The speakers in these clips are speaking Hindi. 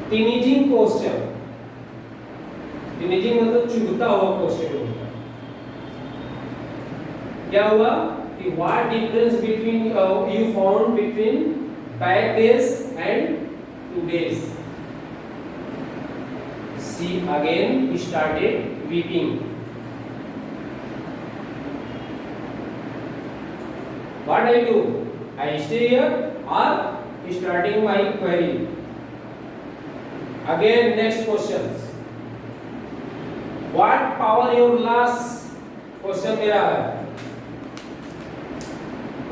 टीनेजिंग क्वेश्चन, टीनेजिंग मतलब चुभता हुआ क्वेश्चन होता है। क्या हुआ कि what difference between you found between back days and today's. She again started weeping. What I do? I stay here or starting my query. Again, next questions. What power your last question मेरा है.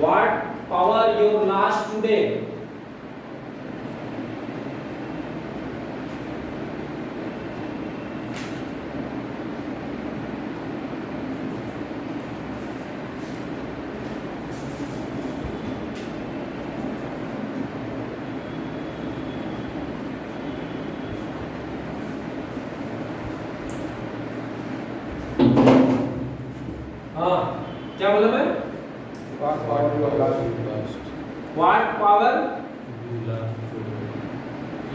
What power your last today? हाँ क्या बोला मैं? What power your last? What power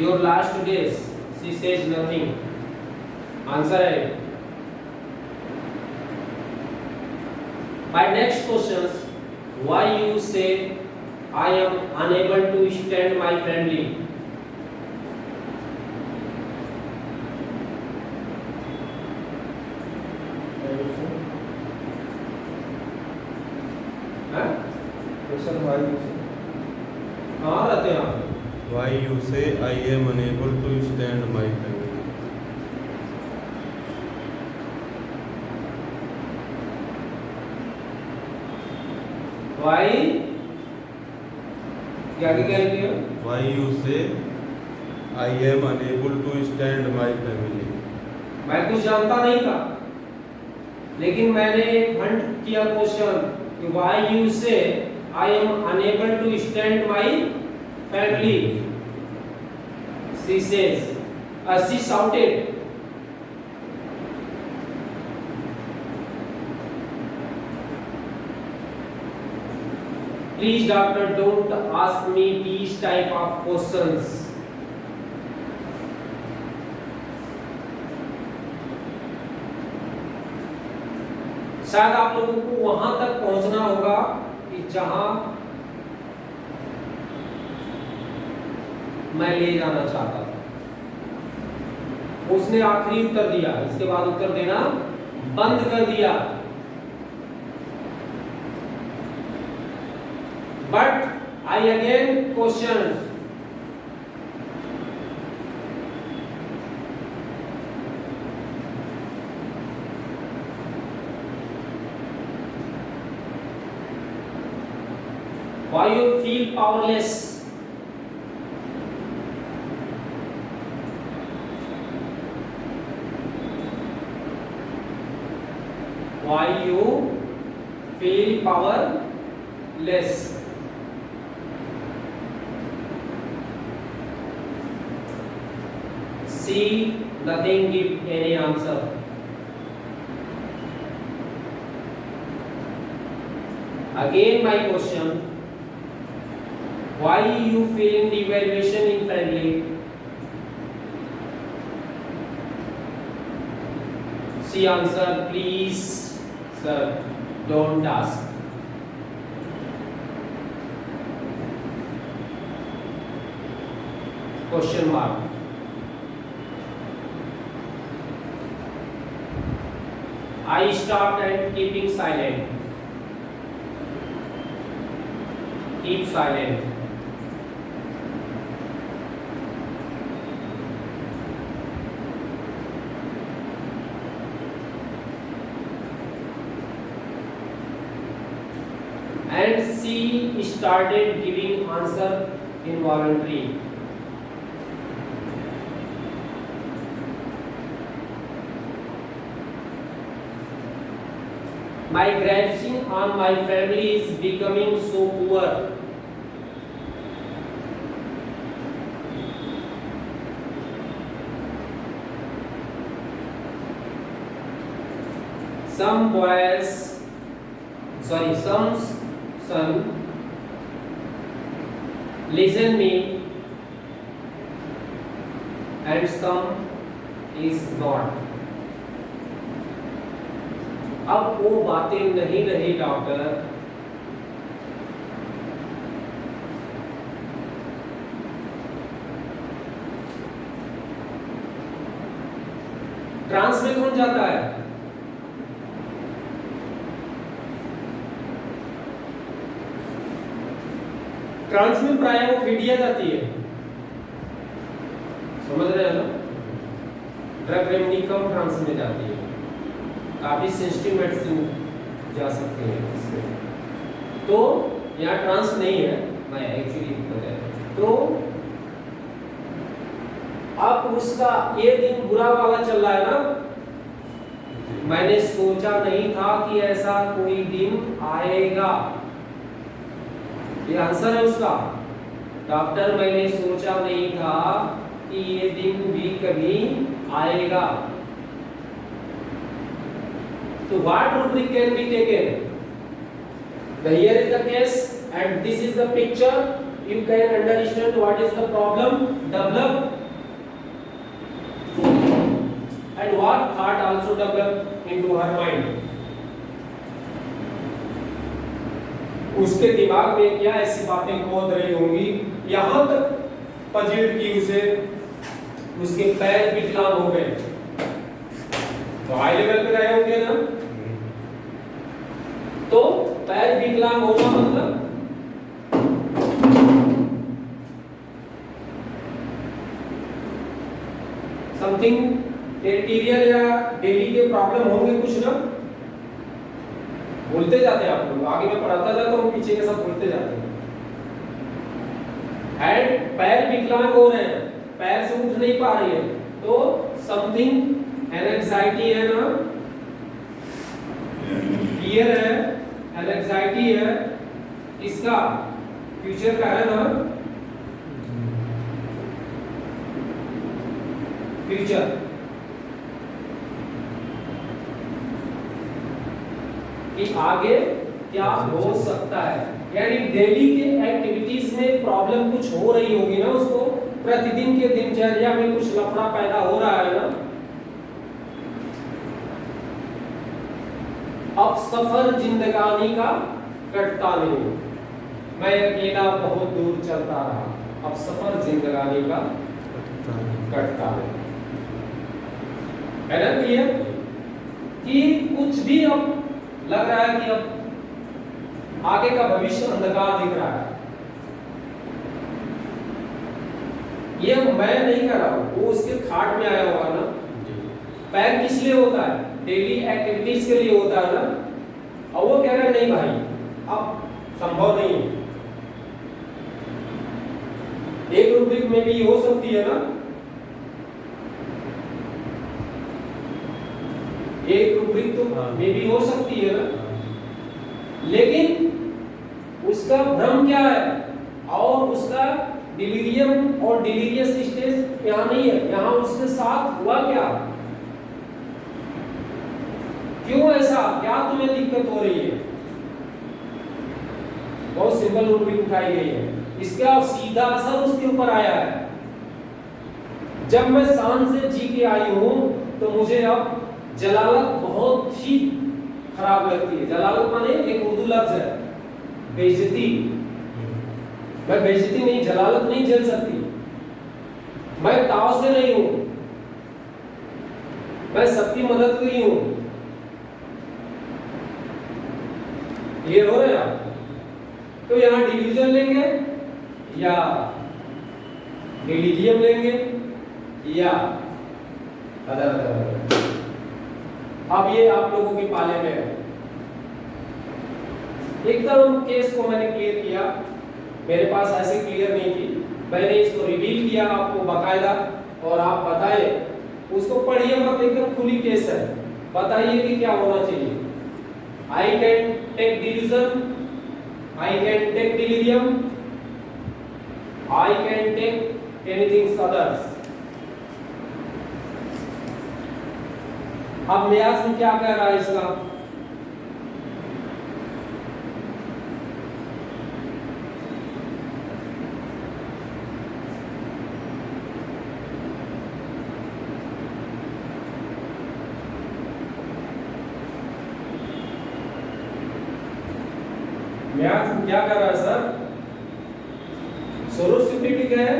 your last days? She says nothing. Answer है. My next questions. Why you say I am unable to stand my family? हाँ? Question why you say? कहाँ रहते हैं आप? Why you say I am unable to stand my family? Why? क्या लिया? Why you say I am unable to stand my family? मैं कुछ जानता नहीं था, लेकिन मैंने हंट किया क्वेश्चन कि why you say I am unable to stand my family. She says, she shouted. Please doctor, don't ask me these type of questions. शायद आप लोगों को वहां तक पहुंचना होगा कि जहां मैं ले जाना चाहता था। उसने आखिरी उत्तर दिया, इसके बाद उत्तर देना बंद कर दिया। But I again question, why you feel powerless? Why you feel powerless? See, nothing give any answer. Again my question, why you failing the evaluation in family? She answered, please sir, don't ask. Question mark. I stopped and keeping silent. Keep silent. And she started giving answer involuntarily. My grasping on my family is becoming so poor. Some son listen me and some is not. अब वो बातें नहीं रही डॉक्टर, ट्रांस में कौन जाता है? ट्रांस में प्राय वो फीडिया जाती है, समझ रहे हैं ना? ड्रग रेमनी कम ट्रांस में जाती है, काफी सेंसिटिव मेडिसिन जा सकते हैं इसमें। तो यहाँ ट्रांस नहीं है, मैं एक्चुअली दिक्कत है। तो अब उसका ये दिन बुरा वाला चल रहा है ना, मैंने सोचा नहीं था कि ऐसा कोई दिन आएगा, ये आंसर है उसका। डॉक्टर, मैंने सोचा नहीं था कि ये दिन भी कभी आएगा। तो what rubric can be taken? Here is the case and this is the picture. You can understand what is the problem develop and what thought also develop into her mind. उसके दिमाग में क्या ऐसी बातें कूद रही होंगी, यहाँ तक पजीड़ की उसे, उसके पैर विकलांग हो गए। तो हाई लेवल पे रहे होंगे ना, तो पैर विकलांग होना मतलब समथिंग टेरिटोरियल या डेली के प्रॉब्लम होंगे कुछ ना, बोलते जाते हैं आप लोग, आगे मैं पढ़ाता जाता हूँ, पीछे के सब बोलते जाते हैं। हैंड पैर विकलांग हो रहे हैं, पैर से उठ नहीं पा रही है, तो समथिंग एंजाइटी है ना, फियर है, एंजाइटी है, इसका फ्यूचर का है ना, फ्यूचर कि आगे क्या हो सकता है, यानी डेली के एक्टिविटीज में प्रॉब्लम कुछ हो रही होगी ना, उसको प्रतिदिन के दिनचर्या में कुछ लफड़ा पैदा हो रहा है ना। अब सफर जिंदगानी का कटता नहीं, मैं अकेला बहुत दूर चलता रहा, अब सफर जिंदगानी का कटता नहीं, है ना क्लियर? कि कुछ भी अब लग रहा है कि अब आगे का भविष्य अंधकार दिख रहा है, ये मैं नहीं कर रहा हूं, वो उसके खाट में आया होगा ना। पैर किस लिए होता है? डेली एक्टिविटीज के लिए होता है ना, और वो कह रहा है नहीं भाई अब संभव नहीं है। एक रूब्रिक में भी हो सकती है ना, एक रूब्रिक तो में भी हो सकती है ना, लेकिन उसका भ्रम क्या है और उसका डिलीरियम और डिलीरियस स्टेज यहाँ नहीं है, यहाँ उसके साथ हुआ क्या, क्यों ऐसा, क्या तुम्हें दिक्कत हो रही है? बहुत सिंपल रूब्रिक उठाई गई है, इसका सीधा असर उसके ऊपर आया है। जब मैं शान से जी के आई हूं तो मुझे अब जलालत बहुत ही खराब लगती है। जलालत माने एक उर्दू लफ्ज है, बेइज्जती। मैं बेइज्जती नहीं, जलालत नहीं झेल सकती। मैं ताव से नहीं हूं, मैं सबकी मदद के लिए हूं। क्लियर हो रहा है आप? तो यहां डिवीजन लेंगे या डिलीजियम लेंगे या अदर। अब ये आप लोगों के पाले में है। एकदम केस को मैंने क्लियर किया, मेरे पास ऐसे क्लियर नहीं थी, मैंने इसको रिवील किया आपको बाकायदा, और आप बताए, उसको पढ़िए मत, एकदम खुली केस है, बताइए कि क्या होना चाहिए। I can take delusion, I can take delirium, I can take anything others. अब न्यास में क्या कह रहा है इसका? व्यास क्या कर रहा है सर? सोरोसिक्लिटिक है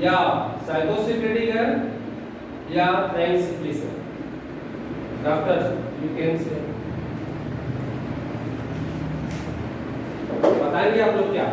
या साइकोसिक्लिटिक है या फ्रैंकसिक्लिस है? डॉक्टर यू कैन से बताएंगे आप लोग क्या?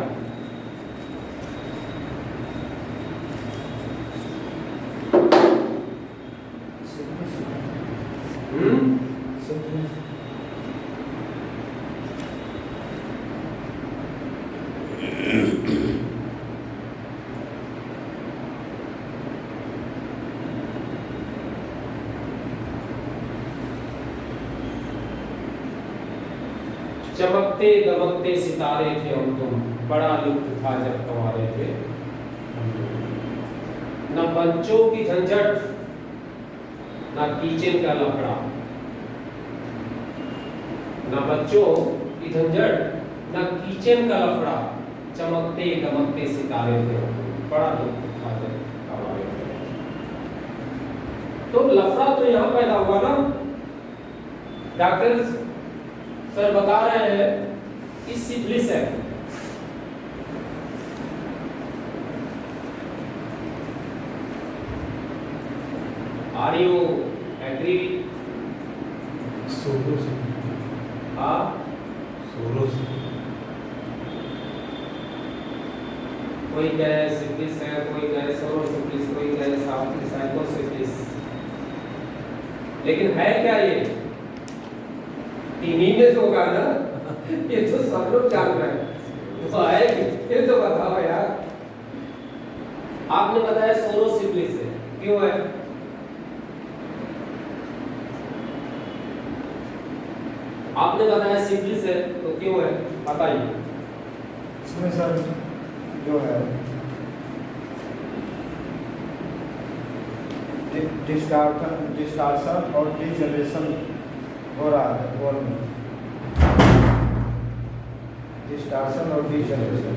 चमकते दमकते सितारे थे हम तुम, बड़ा लुत्फ था जब कमारे थे। न बच्चों की झंझट न किचन का लफड़ा, न बच्चों की झंझट न किचन का लफड़ा, चमकते दमकते सितारे थे हम तुम, बड़ा लुत्फ था जब कमारे थे। तो लफड़ा तो यहाँ पैदा हुआ ना। डॉक्टर सर बता रहे हैं कि सिफिलिस है। Are you agree? हाँ कोई कहे सिफिलिस है, कोई कहे सोरोसिफिलिस, कोई कहे साइकोसिफिलिस, लेकिन है क्या ये? तीन में होगा ना। ये तो सब लोग जान रहे हैं, तो है ये तो बताओ यार। आपने बताया सोरोसिफिलिस है, क्यों है? आपने बताया सिफिलिस है, तो क्यों है बताइए। इसमें सर जो है डिस्टार्शन और डिजनरेशन हो रहा है वर्ल्ड में, डिस्टार्शन और डिजनरेशन।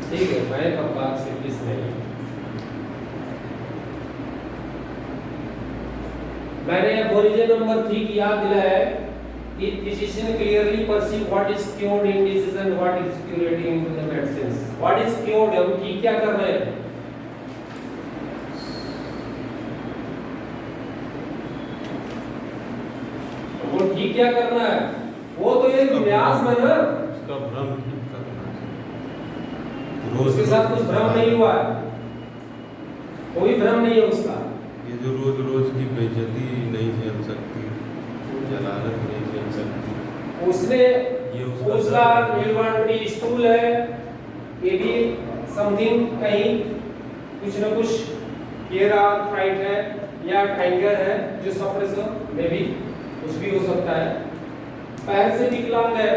ठीक है, मैं कब बात सिफिलिस नहीं। मैंने ओरिजिन नंबर 3 की याद दिलाया है कि physician clearly perceive what is cured in disease and what is curative in the medicines. What is cured, हम ठीक क्या कर रहे हैं? वो ठीक क्या करना है? वो तो ये व्यास में ना, उसका भ्रम ठीक करना है। उसके साथ कुछ भ्रम नहीं हुआ है, कोई भ्रम नहीं है उसका। ये जो रोज रोज की बेइज्जती नहीं झेल सकती, जलालत नहीं झेल सकती, उसने ये उसका न्यूरॉन स्टूल है, ये भी समथिंग कहीं कुछ न कुछ केरा फ्राइट है या टाइगर है जो सफर में भी कुछ भी हो सकता है। पैर से विकलांग है,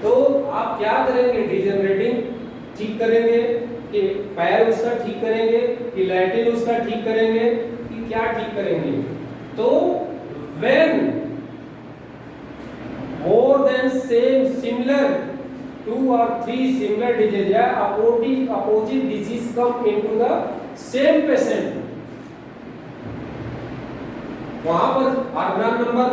तो आप क्या करेंगे? डिजनरेटिंग ठीक करेंगे कि पैर उसका ठीक करेंगे कि लैटिन उसका ठीक करेंगे कि क्या ठीक करेंगे? तो when more than same similar 2 or 3 similar disease या opposite disease come into the same patient, वहां पर ऑर्गन नंबर